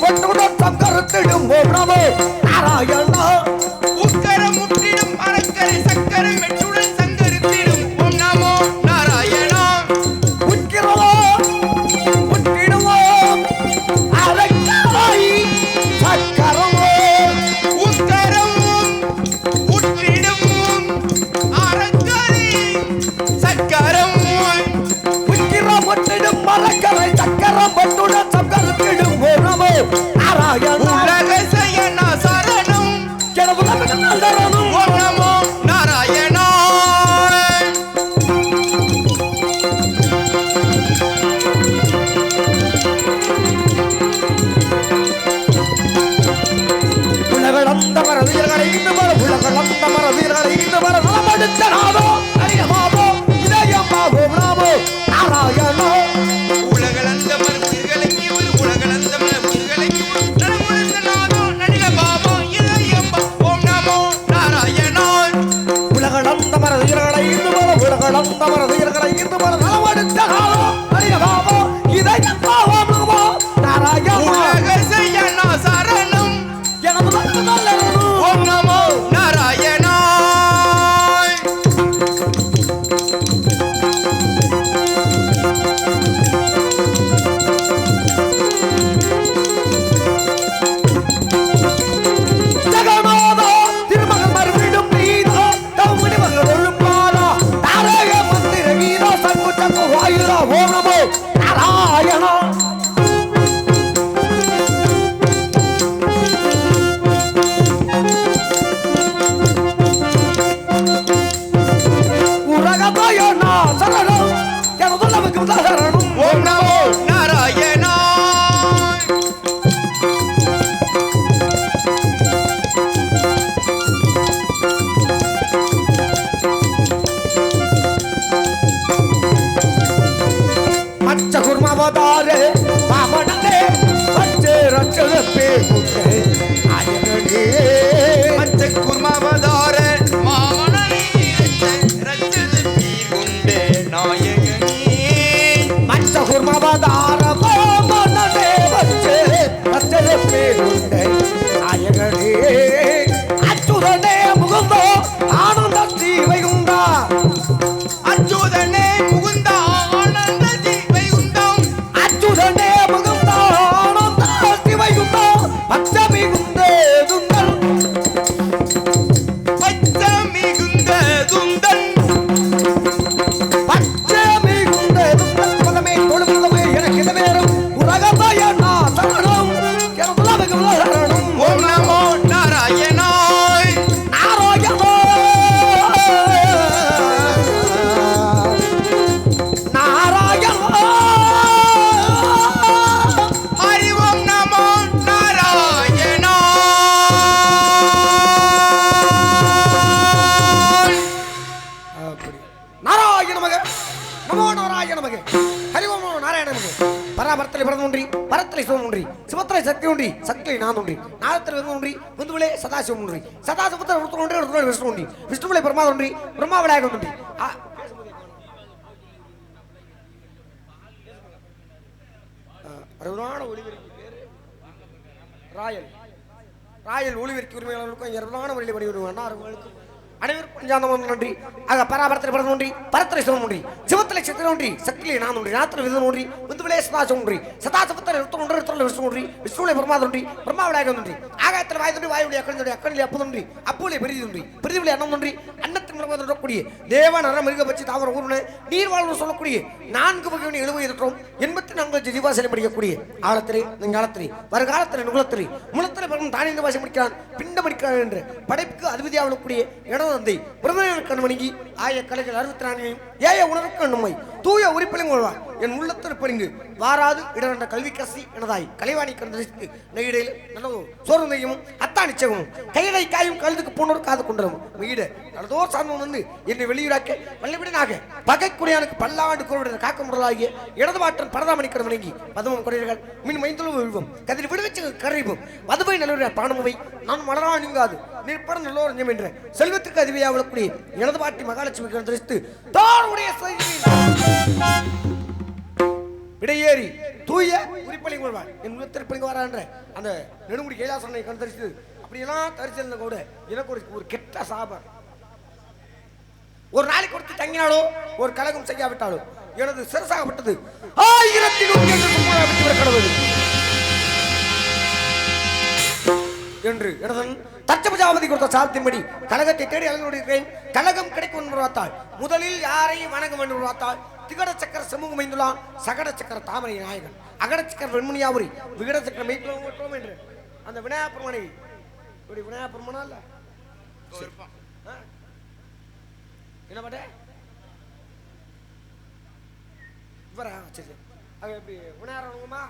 பட்டுடன் சங்கரத்திடும் ஓடாமோ நாராயணா உக்கரம் முற்றிடும் அரக்கரை சக்கரை மெட்டுடன் சங்கரித்திடும் ஓம் நமோ நாராயணா உக்கிரவோ முற்றிடுவோ அரக்கரை சக்கரமோ உக்கரம் முற்றிடும் அரக்கரை சக்கரம் உக்கிரம் முற்றிடும் அரக்கரை சக்கரம் பட்டுடன் சங்கரத்திடும் ஓடாமோ நாராயணா உலக செய்யனா சரணம் கிடவுலகநாதரனும் ஓம் நமோ நாராயணா உலகளந்த மரவீரர்களை இந்த மர உலகளந்த மரவீரர்களை இந்த மர நலமடுத்த நாதோ அரியமாவோ இதயமாவோ நாமோ நாராயணோ உலகளந்த மருத்துவர்களுக்கு ஒரு உலகளந்த மருத்துவர்களுக்கு நலமுழுந்த நாதோ நடிக பாபோ இதயம்பா ஓம் நமோ நாராயணா உலகளந்த மரவீரர்களை இந்த மர உலகளந்த மரவீரர்களை இந்த மர நலமடுத்த நாதோ அரியமாவோ இதயமாவோ நாமோ நாராயணோ உலக செய்யனா சரணம் எனது நல்லரனும் ஓம் நமோ நாராயணா ஜெகநாதா திருமகன் மறுவிடும் நீதா தம்முடி மகள் ஒழுப்பாதா தாரக மந்திர வீரா சங்கு சங்கு வாயுரா ஓம் நமோ நாராயணா உலகதாயனா சரணம் எனது நமக்கு சரணம் ஓம் நமோ நாராயணா மச்ச குர்மவதாரே வாமனே பச்சை ரச்சத பேகுட்டே ஆயனே மச்ச குர்மவதார மாமனனே ரச்சது பீர் குண்டே நாயகனே மச்ச குர்மவதார வாமனே பச்சை ரச்சத பேகுட்டே ஆயனே அச்சுதனே முகுந்தோ ஆனந்த ஜீவைகுண்டா அச்சுதனே முகுந்தா ஆனந்த ஜீவைகுண்டம் அச்சுதனே முகுந்தோ ஆனந்த ஜீவைகுண்டா பச்சை குந்தே துந்தல் பச்சை மிகுந்த துந்தன் பச்சை குந்தே துந்தல் பதமே தொழுமே எனக்கு இது வேறும் உலகதாயனா சரணம் எனது சரணம் ஓம் நமோ நாராயணா நாராயணோ நாராயணோ ஹரி ஓம் நமோ நாராயணா நாராயண மக நமோ நாராயண மக ஹரி ஓம் நமோ நாராயண மக பராபரத்திலே பிறந்த ஒன்றி பரத்திலே சிவம் ஒன்றி சிவத்திலே சக்தி ஒன்றி சக்தியிலே நான் ஒன்றி நாதத்திலே விந்து ஒன்றி விந்துவிலே சதாசிவம் ஒன்றி சதாசிவத்தில் ஒருத்தர் ஒன்றி ஒருத்தர் விஷ்ணு ஒன்றி விஷ்ணுவிலே பிரம்மா ஒன்றி பிரம்மா விநாயகன் ஒன்றி அருளான ஒளிவருக்கு பேரு ராயல் ராயல் ஒளிவருக்கு உரிமையாளர்களுக்கும் அருளான வழியில் பணிவிடுவான் அவர்களுக்கும் அனைவருக்கும் பஞ்சாந்தம் நன்றி ஆக பராபரத்தில் பிறந்த ஒன்றி பரத்திரை சிவம் ஒன்றி சிவத்திலே சித்திரை ஒன்றி சக்தியிலே நான் ஒன்றி நாத்திர விதன் ஒன்றி விந்துவிலே சதாசிவம் ஒன்றி சதாசிவத்தில் ஒருத்தர் ஒன்று ஒருத்தர் விஷ்ணு ஒன்றி விஷ்ணுவிலே பிரம்மா ஒன்றி பிரம்மா விநாயகன் ஒன்றி ஆகாயத்தில் வாயுதொன்றி வாயுடைய அக்கனிலே அப்பதொன்றி அப்பூலே பெரிதொன்றி பெரிதிவிலே அன்னம் ஒன்றி அன்னத்தின் சொல்லக்கூடிய தேவ நர மிருக பட்சி தாவர ஊர்வன நீர் வாழ்வு சொல்லக்கூடிய 4 வகையான 70 84 ஜீவாசனை படிக்கக்கூடிய ஆழத்திலே நெஞ்சாலத்திலே வருகாலத்திலே நுகுலத்திலே முளத்திலே பிறகும் தானியந்த வாசி முடிக்கிறான் பிண்ட முடிக்கிறான் என்று படைப்புக்கு அதிபதியாகக்கூடிய இடதந்தை பிரதமர் கண்மணிக்கு ஆய கலைகள் 64 ஏய உணர்வுக்கு நம்மை தூய உறுப்பிலும் கொள்வார் என் உள்ளத்தில் பணிந்து வாராது இடர்ந்த கல்வி கசி எனதாய் கலைவாணி கண்டறித்து நெய்டையில் நல்லதோ சோறு நெய்யமும் அத்தா நிச்சயமும் கையடை காயும் கழுதுக்கு போனோர் காது கொண்டரும் வீட நல்லதோ சார்ந்தவன் வந்து என்னை வெளியூராக்க வல்லவிடனாக பகைக்குடியானுக்கு பல்லாண்டு குறைவிட காக்க முடலாகிய இடதுபாட்டன் பரதாமணிக்கடன் வணங்கி பதமும் குறைகள் மின் மைந்தளவு விழுவோம் கதிர் விடுவிச்சு கரைவோம் மதுவை நல்ல பானமுவை நான் மலரா நீங்காது நிற்பட நல்லோர் என்ற செல்வத்திற்கு அதிபதியாக விடக்கூடிய எனது பாட்டி மகாலட்சுமி கண்டறித்து தாருடைய இடையேறி தூய குறிப்பலி கொள்வாள் என் திருப்பலிங்க வரான்ற அந்த நெடுமுடி கைலாசனை கண் தரிசித்து அப்படியெல்லாம் தரிசிருந்த கூட எனக்கு ஒரு கெட்ட சாபம். ஒரு நாளைக்கு கொடுத்து தங்கினாலோ ஒரு கலகம் செய்யாவிட்டாலோ எனது சிறசாகப்பட்டது 1100 கடவுள் என்று எனதன் தச்சபஜாபதி கொடுத்த சாபத்தின்படி கழகத்தை தேடி அலைந்திருக்கிறேன். கழகம் கிடைக்கும் என்று பார்த்தால் முதலில் யாரை வணங்கும் என்று பார்த்தால் திகட சக்கர சமூகம் ஐந்துள்ளான் சகட சக்கர தாமரை நாயகன் அகட சக்கர வெண்மணியாபுரி விகட சக்கர மெய்க்குளம் என்று அந்த விநாயகப்பெருமனை இப்படி விநாயகப்பெருமனா இல்ல என்ன பாட்ட இவரா சரி அது எப்படி விநாயகமா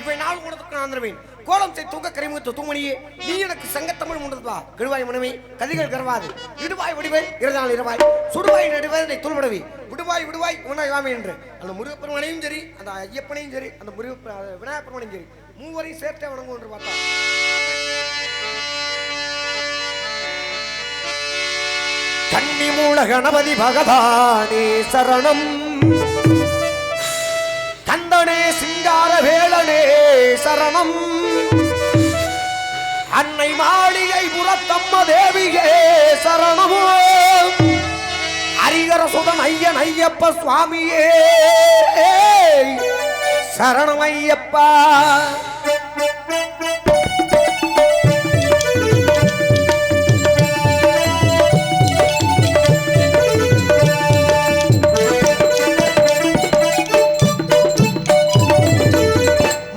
இவை நாள் உணர்த்துக்கு ஆந்திரவேன் கோலம் செய் தூங்க கரிமுகத்து தூமணியே நீ எனக்கு சங்கத்தமிழ் உணர்வா கெடுவாய் மனமே கதிகள் கருவாது இடுவாய் வடிவை இருநாள் இருவாய் சுடுவாய் நடுவதை தூள்படவி விடுவாய் விடுவாய் உணவாய் வாமே என்று அந்த முருகப்பெருமனையும் சரி அந்த ஐயப்பனையும் சரி அந்த விநாயகப்பெருமனையும் சரி மூவரையும் சேர்த்தே வணங்கும் என்று பார்த்தா கன்னி மூல கணபதி பகவானே சரணம் கந்தனே சிங்கார வேளனே சரணம் அன்னை மாளிகை புறத்தம்ம தேவியே சரணமோ ஹரிகர சுதன் ஐயன் ஐயப்ப சுவாமியே சரணம் ஐயப்பா.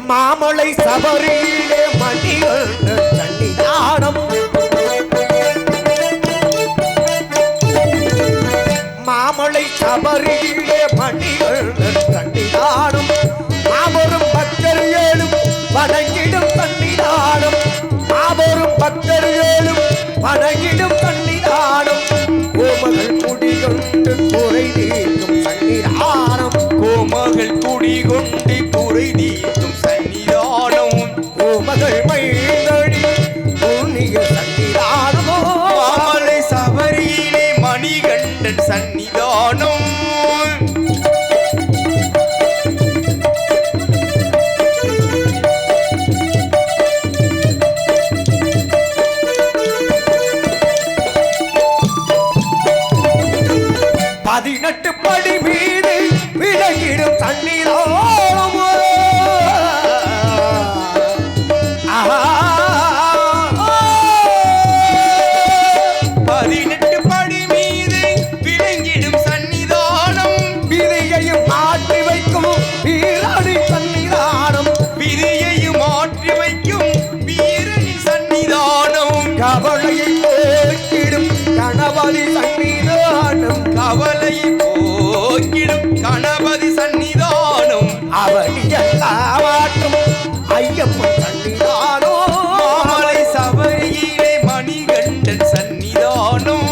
மாமலை சபரியிலே மணிகள் சன்னிதானம் மாமலை சபரியிலே மணிகள் சன்னிதானம் மாபெரும் பக்தர் ஏழும் வணங்கிடும் சன்னிதானம் மாபெரும் பக்தர் ஏழும் வணங்கிடும் சன்னிதானம் கோமகள் குடிகொண்டு குறை தீர்க்கும் சன்னிதானம் கோமகள் குடிகொண்டு குறை தீர்க்கும் சன்னிதானம் கோமகள் மைந்தடி புண்ணிய சன்னிதானமோ மாமலை சபரியிலே மணிகண்டன் சன்னிதானம் பதினெட்டு படி மீது விளங்கிடும் சன்னிதானமோ பதினெட்டு படி மீது விளங்கிடும் சன்னிதானம் விதியையும் மாற்றி வைக்கும் வீரனி சன்னிதானம் விதியையும் மாற்றி வைக்கும் வீரனின் சன்னிதானம் கவலையை போக்கிடும் கணபதி சன்னிதானம் கவலையை போக்கிடும் கணபதி சன்னிதானம் அவனியல்லாவாட்டும் ஐயப்பன் சன்னிதானோ மாமலை சபரியிலே மணிகண்டன் சன்னிதானம்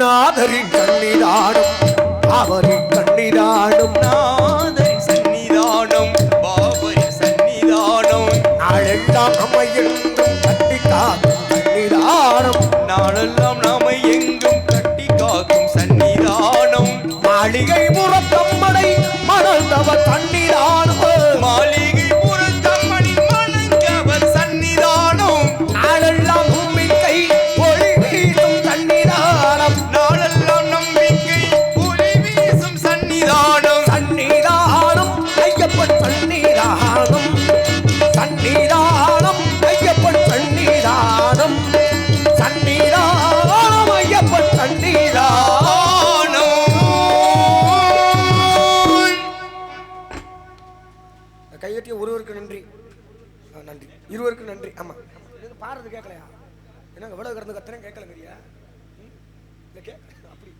நாதரின் சன்னிதானம் அவரின் சன்னிதானம் நாதரின் சன்னிதானம் பாபரின் சன்னிதானம் நாளெல்லாம் நம்மை என்றும் கட்டி காக்கும் சன்னிதானம் நாளெல்லாம் நாமை எங்கும் கட்டி காக்கும் சன்னிதானம் மாளிகை புறத்தம்மனை மணந்தவ சன்னிதானம் மாளிகை புறத்தம்மனின் மணங்கவர் சன்னிதானம் நாளெல்லாம் நம்பிக்கை ஒளி வீசும் சன்னிதானம் நாளெல்லாம் நம்பிக்கை ஒளி வீசும் சன்னிதானம் சன்னிதானம் ஐயப்பன் சன்னிதானம் சன்னிதானம் ஐயப்பன் சன்னிதானம் சன்னிதானம் ஐயப்பன் சன்னிதானம். கையெட்டிய ஒருவருக்கு நன்றி நன்றி இருவருக்கு நன்றி. ஆமா பாடுறது கேட்கலையா என்ன எவ்வளவு கிடந்து கத்துறேன் கேட்கல இல்ல அப்படி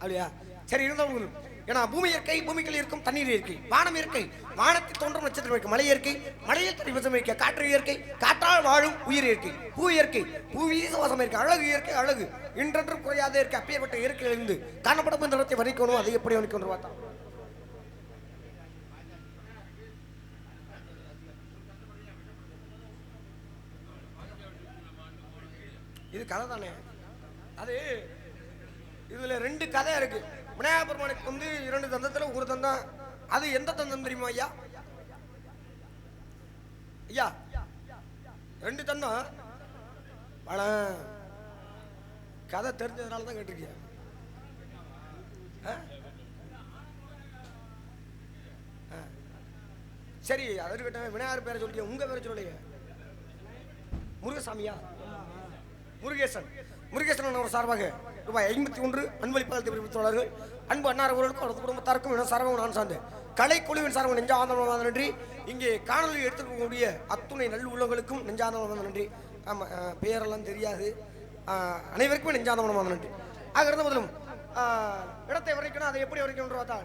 அப்படியா? சரி, இருந்தவங்களும் ஏன்னா பூமி இயற்கை, பூமிக்குள் இருக்கும் தண்ணீர் இயற்கை, வானம் இயற்கை, வானத்தில் தோன்றும் நட்சத்திரம் இயற்கை, மலை இயற்கை, மலையில் தரிவசம் இயற்கை, காற்று இயற்கை, காற்றால் வாழும் உயிர் இயற்கை, பூ இயற்கை, பூவீசவாசம் இயற்கை, அழகு இயற்கை, அழகு இன்றென்றும் குறையாத இயற்கை. அப்பேற்பட்ட இயற்கையிலிருந்து காணப்படும் இந்த இடத்தை வரைக்கணும். அதை எப்படி வரைக்கணும் பார்த்தா இது கதை தானே. அது இதுல 2 கதை இருக்கு. விநாயகர் பெருமானுக்கு 2 தந்தத்துல ஒரு தந்தம். அது எந்த தந்தம் தெரியுமா ஐயா? ஐயா 2 தந்தம். கதை தெரிஞ்சதுனால தான் கேட்டிருக்கியா? சரி, அது இருக்கட்டும். விநாயகர் பேரை சொல்லிய உங்க பேரை சொல்லலையே. முருகசாமியா? முருகேசன். முருகேசன் ஒரு சார்பாக ரூபாய் 51 அன்பளிப்பாளர் தெரிவித்துள்ளார்கள். அன்பு அன்னார் அவர்களுக்கும் அவரது குடும்பத்தாருக்கும் என சார்பாக நான் சார்ந்தேன் கலைக்குழுவின் சார்பாக நெஞ்சார்ந்த நன்றி. இங்கே காணொலி எடுத்துக்கக்கூடிய அத்துணை நல்ல உள்ளங்களுக்கும் நெஞ்சார்ந்த நன்றி. ஆமாம், பெயரெல்லாம் தெரியாது. அனைவருக்கும் நெஞ்சார்ந்த நன்றி. ஆக இருந்த முதலும் இடத்தை வரைக்கணும். அதை எப்படி வரைக்கணும் பார்த்தா